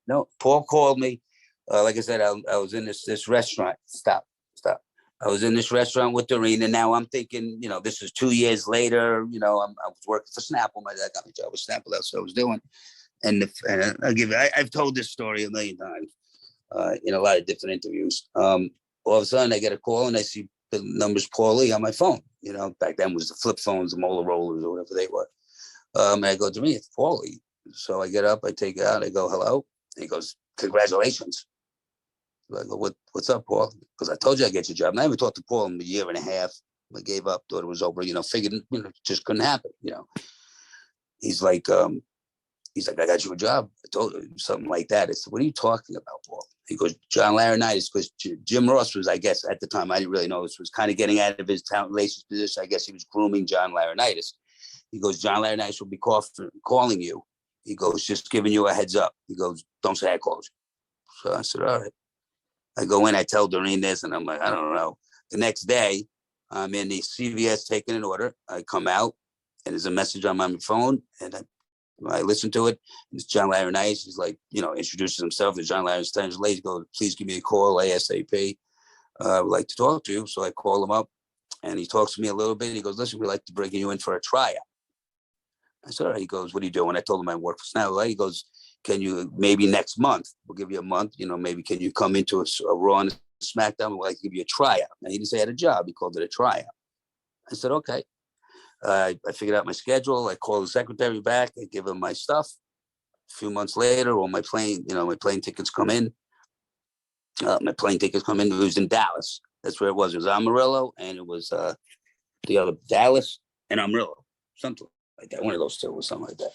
No, Paul called me. Like I said, I was in this restaurant. Stop. I was in this restaurant with Doreen, and now I'm thinking, this is 2 years later. I was working for Snapple. My dad got me a job with Snapple. That's what I was doing. And I've told this story a million times in a lot of different interviews. All of a sudden, I get a call, and I see the numbers Paulie on my phone. Back then was the flip phones, the Motorola's, or whatever they were. And I go, Doreen, it's Paulie. So I get up, I take it out, I go, hello. And he goes, congratulations. So I go, what's up, Paul? Because I told you I'd get your job. And I haven't talked to Paul in a year and a half. I gave up, thought it was over, figured, it just couldn't happen, He's like, I got you a job. I told you something like that. I said, what are you talking about, Paul? He goes, John Laurinaitis, because Jim Ross was, I guess, at the time, I didn't really know this, was kind of getting out of his talent relations position. I guess he was grooming John Laurinaitis. He goes, John Laurinaitis will be calling you. He goes, just giving you a heads up. He goes, don't say I called you. So I said, all right. I go in, I tell Doreen this, and I'm like, I don't know. The next day, I'm in the CVS taking an order. I come out, and there's a message on my phone, and I listen to it. And it's John Laurinaitis. He's like, introduces himself as John Laurinaitis. He goes, please give me a call ASAP. I would like to talk to you. So I call him up, and he talks to me a little bit. He goes, listen, we'd like to bring you in for a tryout. I said, all right. He goes, what are you doing? I told him I work for Snapple. He goes, can you, maybe next month, we'll give you a month, maybe can you come into a Raw and a SmackDown? We'll like to give you a tryout. Now, he didn't say I had a job. He called it a tryout. I said, okay. I figured out my schedule. I called the secretary back. I give him my stuff. A few months later, all my plane tickets come in. It was in Dallas. That's where it was. It was Amarillo, and it was the other Dallas and Amarillo, something like that. One of those two was something like that.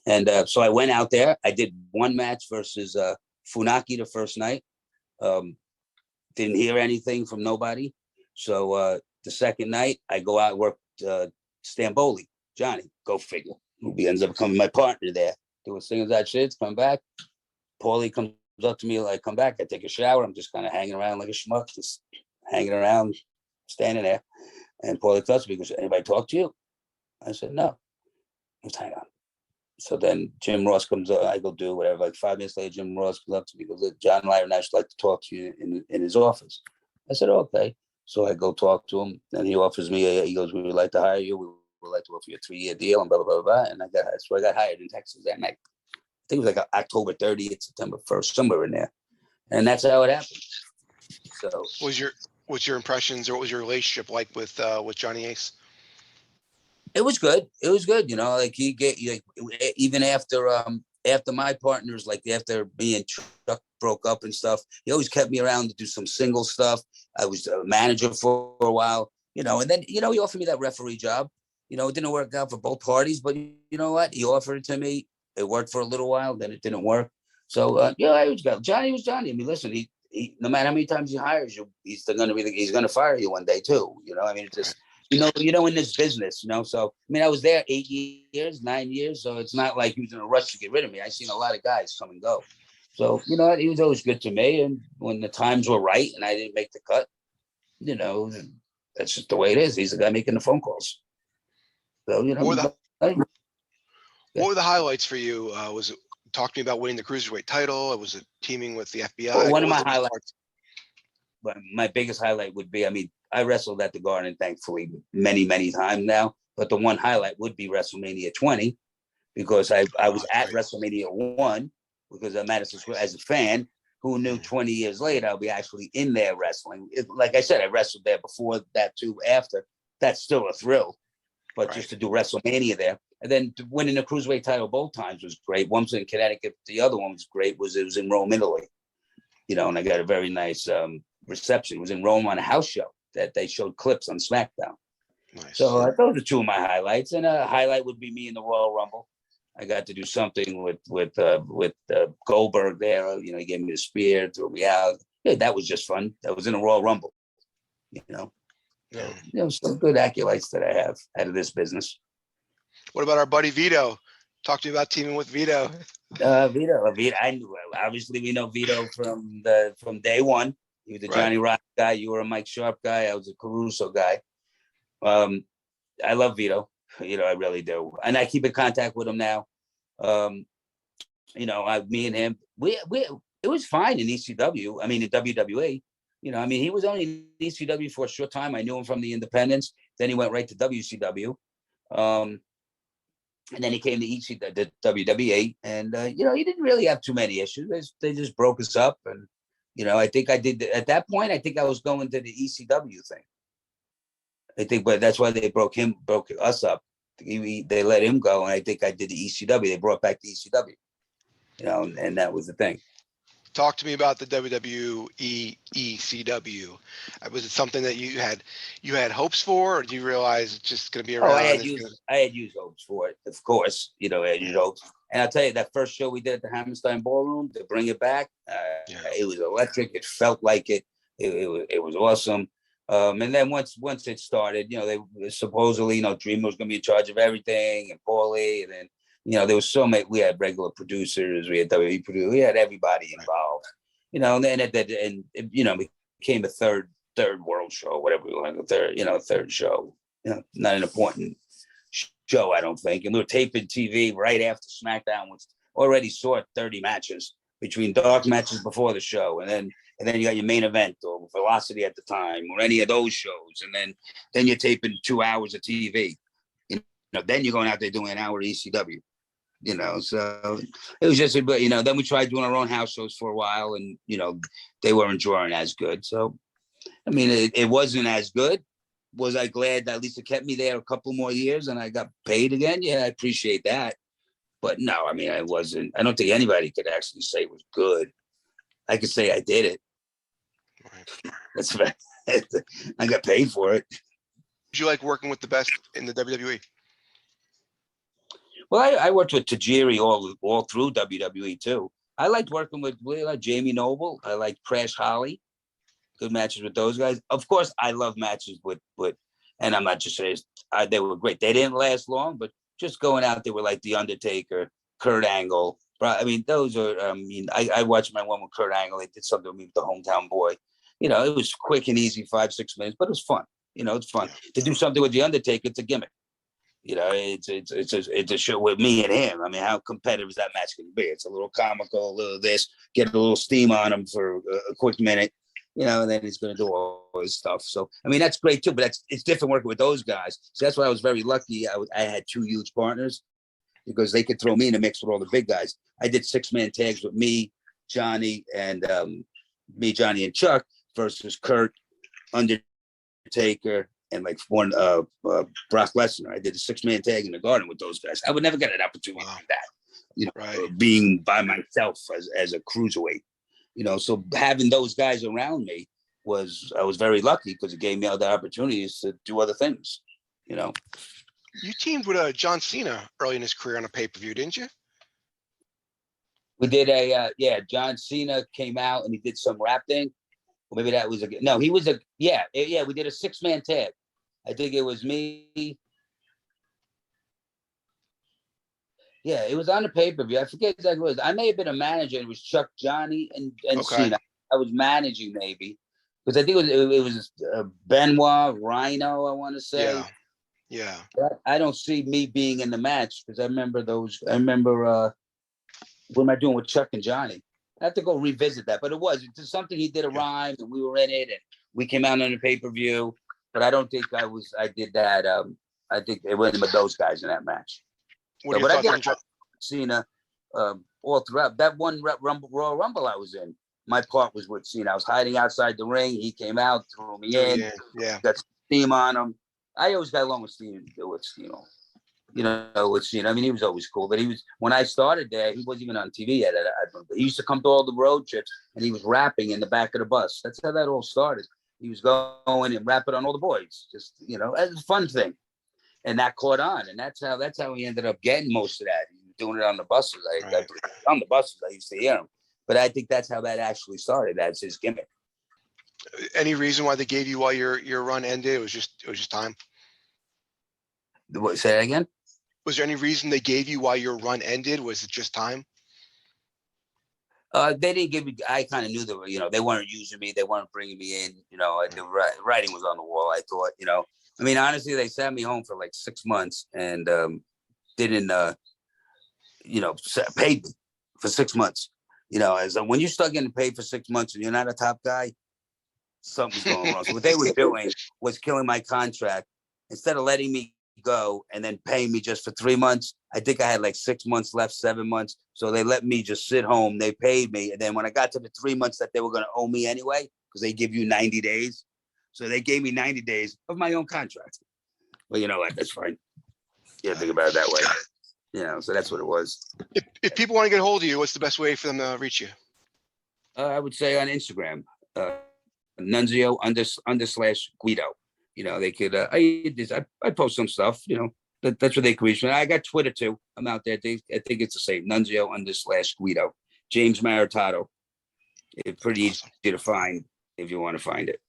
And so I went out there. I did one match versus Funaki the first night. Didn't hear anything from nobody. So the second night, I go out and work Stamboli, Johnny, go figure. Who ends up becoming my partner there. Doing things that shit, come back. Paulie comes up to me, like, come back. I take a shower. I'm just kind of hanging around like a schmuck, just hanging around, standing there. And Paulie touched me, goes, anybody talk to you? I said, no. Let's hang on. So then Jim Ross comes up, I go do whatever. Like 5 minutes later, Jim Ross comes up to me, goes, John Laurinaitis would like to talk to you in his office. I said, okay. So I go talk to him, and he offers me, he goes, we would like to hire you. We would like to offer you a 3-year deal, and blah, blah, blah, blah. And so I got hired in Texas that night. I think it was like October 30th, September 1st, somewhere in there. And that's how it happened. So what's your impressions, or what was your relationship like with Johnny Ace? It was good. Like he even after my partners, like after me and Chuck broke up and stuff, he always kept me around to do some single stuff. I was a manager for a while, and then, he offered me that referee job. It didn't work out for both parties, but you know what? He offered it to me. It worked for a little while, then it didn't work. So, I was good. Johnny was Johnny. I mean, listen, he no matter how many times he hires you, he's going to fire you one day too. It's just, in this business, so, I was there 8 years, 9 years. So it's not like he was in a rush to get rid of me. I seen a lot of guys come and go. So, he was always good to me. And when the times were right and I didn't make the cut, that's just the way it is. He's the guy making the phone calls. So, what were the highlights for you? Was it, talk to me about winning the Cruiserweight title? Was it teaming with the FBI? Well, one of my highlights. But my biggest highlight would be, I wrestled at the Garden, thankfully, many, many times now. But the one highlight would be WrestleMania 20, because I was at WrestleMania 1, because I'm Madison Square as a fan. Who knew 20 years later I'll be actually in there wrestling? Like I said, I wrestled there before that too. After, that's still a thrill. But just to do WrestleMania there, and then winning the Cruiserweight title both times was great. One was in Connecticut, the other one was great. It was in Rome, Italy. And I got a very nice reception. It was in Rome on a house show that they showed clips on SmackDown. Nice. So those are two of my highlights. And a highlight would be me in the Royal Rumble. I got to do something with Goldberg there. He gave me the spear, threw me out. Yeah, that was just fun. That was in the Royal Rumble. Yeah. Some good accolades that I have out of this business. What about our buddy Vito? Talk to me about teaming with Vito. Vito. I knew. Obviously, we know Vito from day one. He was a Johnny Rock guy. You were a Mike Sharp guy. I was a Caruso guy. I love Vito. I really do, and I keep in contact with him now. Me and him, it was fine in ECW. I mean, in WWE. He was only in ECW for a short time. I knew him from the Independents. Then he went right to WCW. And then he came to the WWE, and he didn't really have too many issues. They just broke us up, and I think I did at that point. I think I was going to the ECW thing. I think, but that's why they broke us up. They let him go, and I think I did the ECW. They brought back the ECW, and that was the thing. Talk to me about the WWE ECW. Was it something that you had hopes for, or do you realize it's just going to be around? I had used hopes for it, of course. I had used hopes, and I'll tell you that first show we did at the Hammerstein Ballroom to bring it back, it was electric. It felt like it. It was awesome. And then once it started, they supposedly, Dreamer was going to be in charge of everything, and Paulie, and then. There was so many. We had regular producers, we had WWE producers, we had everybody involved. And then it became a third world show, whatever we want, third show. Not an important show, I don't think. And we were taping TV right after SmackDown, which already saw 30 matches between dark matches before the show, and then you got your main event or Velocity at the time, or any of those shows, and then you're taping 2 hours of TV. Then you're going out there doing an hour of ECW. So it was just, then we tried doing our own house shows for a while, and, they weren't drawing as good. So, I mean, it wasn't as good. Was I glad that at least it kept me there a couple more years and I got paid again? Yeah, I appreciate that. But no, I mean, I don't think anybody could actually say it was good. I could say I did it. Right. That's right. I got paid for it. Did you like working with the best in the WWE? Well, I worked with Tajiri all through WWE too. I liked working with Jamie Noble. I liked Crash Holly. Good matches with those guys. Of course, I love matches with and I'm not just saying they were great. They didn't last long, but just going out there with like The Undertaker, Kurt Angle. I mean, those are. I watched my one with Kurt Angle. They did something with me with the Hometown Boy. It was quick and easy, 5-6 minutes, but it was fun. It's fun to do something with The Undertaker. It's a gimmick. It's a show with me and him. I mean, how competitive is that match going to be? It's a little comical, a little this, get a little steam on him for a quick minute, and then he's going to do all his stuff. So, I mean, that's great too, but it's different working with those guys. So that's why I was very lucky. I had 2 huge partners because they could throw me in the mix with all the big guys. I did 6-man tags with me, Johnny, and Chuck versus Kurt, Undertaker, and like one Brock Lesnar. I did a 6-man tag in the Garden with those guys. I would never get an opportunity like that, right. Being by myself as a cruiserweight, so having those guys around me I was very lucky because it gave me other opportunities to do other things, You teamed with John Cena early in his career on a pay-per-view, didn't you? We did John Cena came out and he did some rap thing. Or maybe that was he was we did a 6-man tag. I think it was me. Yeah, it was on the pay-per-view. I forget exactly what it was. I may have been a manager. It was Chuck, Johnny, and okay. Cena. I was managing maybe. Because I think it was Benoit, Rhino, I want to say. Yeah. But I don't see me being in the match because I remember what am I doing with Chuck and Johnny? I have to go revisit that. But it's something he did a rhyme and we were in it and we came out on the pay-per-view. But I don't think I did that. I think it wasn't with those guys in that match. But I did Cena all throughout. That one Royal Rumble I was in, my part was with Cena. I was hiding outside the ring. He came out, threw me in. Yeah. Got steam on him. I always got along with Cena. With Cena. I mean, he was always cool. But when I started there, he wasn't even on TV yet. He used to come to all the road trips, and he was rapping in the back of the bus. That's how that all started. He was going and rapping on all the boys, just as a fun thing, and that caught on, and that's how he ended up getting most of that. He was doing it on the buses. On the buses, I used to hear him, but I think that's how that actually started. That's his gimmick. Any reason why they gave you while your run ended? It was just time. Say that again. Was there any reason they gave you why your run ended? Was it just time? They didn't give me. I kind of knew that they weren't using me. They weren't bringing me in. The writing was on the wall. I thought. I mean, honestly, they sent me home for like 6 months and didn't paid me for 6 months. You know, as when you start getting paid for 6 months and you're not a top guy, something's going wrong. So what they were doing was killing my contract. Instead of letting me go and then paying me just for 3 months, I think I had like 6 months left, 7 months. So they let me just sit home. They paid me. And then when I got to the 3 months that they were going to owe me anyway, because they give you 90 days. So they gave me 90 days of my own contract. Well, you know what? That's fine. You think about it that way. You know, so that's what it was. If people want to get a hold of you, what's the best way for them to reach you? I would say on Instagram, Nunzio / Guido. You know, they could. I post some stuff. You know, that's what they could reach me. I got Twitter too. I'm out there. I think it's the same. Nunzio / Guido. James Maritato. It's pretty easy to find if you want to find it.